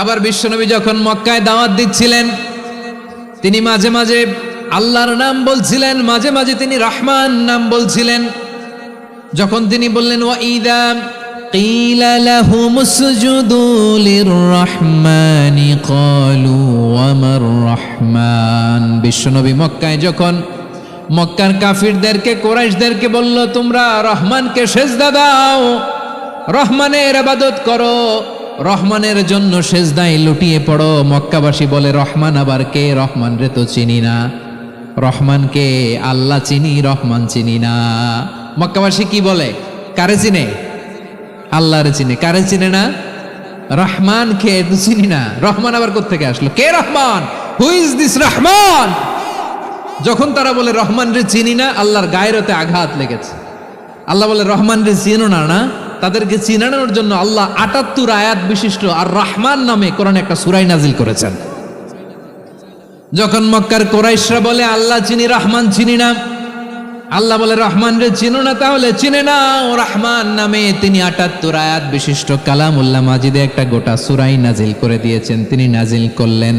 আবার বিশ্বনবী যখন মক্কায় দাওয়াত দিচ্ছিলেন, তিনি মাঝে মাঝে আল্লাহর নাম বলছিলেন, মাঝে মাঝে তিনি রহমান নাম বলছিলেন। যখন তিনি বললেন ওয়াইদা কিলা লাহুমুসজুদু লিররহমানি ক্বালু ওয়ামার রহমান, বিশ্বনবী মক্কায় যখন মক্কার কাফিরদেরকে, কুরাইশদেরকে বলল তোমরা রহমানকে সেজদা দাও, রহমানের ইবাদত করো, রহমানের জন্য সেজদায় লুটিয়ে পড়ো। মক্কাবাসী বলে রহমান আবার কে? রহমান রে তো চিনি না। রহমানকে? আল্লাহ চিনি, রহমান চিনি না। মক্কাবাসী কি বলে? কারে চিনে? আল্লাহরে চিনে। কারে চিনে না? রহমান কে তো চিনি না। রহমান আবার কোত্থেকে আসলো? কে Rahman? Who is this Rahman? যখন তারা বলে রহমান রে চিনি না, আল্লাহর গায়রতে আঘাত লেগেছে। আল্লাহ বলে রহমান রে চিনো না, না? তাদেরকে চিনানোর জন্য আল্লাহ ৭৮ আয়াত বিশিষ্ট আর রহমান নামে কোরআনে একটা সূরা নাজিল করেছেন। যখন মক্কার কুরাইশরা বলে আল্লাহ চিনি, রহমান চিনি না, আল্লাহ বলে রহমান রে চিনো না, তাহলে চিনে নাও রহমান নামে তিনি ৭৮ আয়াত বিশিষ্ট কালামুল্লাহ মাজিদে একটা গোটা সূরা নাজিল করে দিয়েছেন। তিনি নাজিল করলেন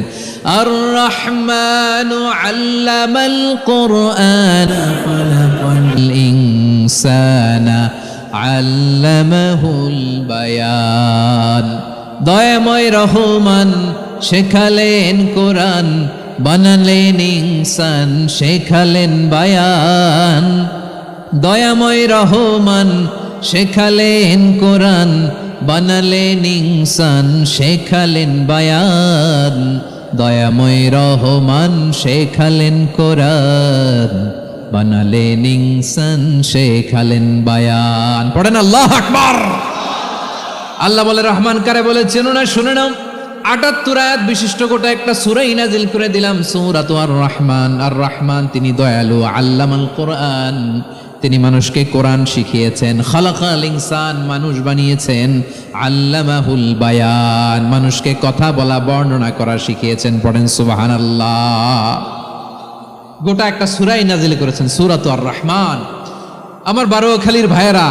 আর রহমানু আল্লামাল কুরআন খালাকাল ইনসানা আল্লামাহুল বায়ান, দয়াময় রহমান শেখালেন কোরআন, বানালেন ইনসান শেখালেন বায়ান। দয়াময় রহমান শেখালেন কোরআন, বানালেন ইনসান শেখালেন বায়ান। দয়াময় রহমান শেখালেন কোরআন, বানালেন ইনসান শেখালেন বায়ান। পড়েন আল্লাহু আকবার। আল্লাহ বলে রহমান কারে বলে চেনো না? শুনে নাও, ৭৮ আয়াত বিশিষ্ট গোটা একটা সূরা নাজিল করে দিলাম, সূরাতু আর রহমান। আর রহমান তিনি দয়ালু, আল্লামাল কোরআন তিনি মানুষকে কোরআন শিখিয়েছেন, খালাকাল ইনসান মানুষ বানিয়েছেন, আল্লামাহুল বায়ান মানুষকে কথা বলা বর্ণনা করা শিখিয়েছেন। পড়েন সুবহানাল্লাহ। গোটা একটা সূরাই নাজিল করেছেন, সূরাতু আর রহমান। আমার বারোখালীর ভাইয়েরা,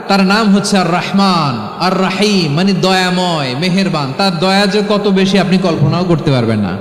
তার নাম হচ্ছে আর রহমান, আর রাহিম মানে দয়াময়, মেহেরবান। তার দয়া যে কত বেশি আপনি কল্পনাও করতে পারবেন না।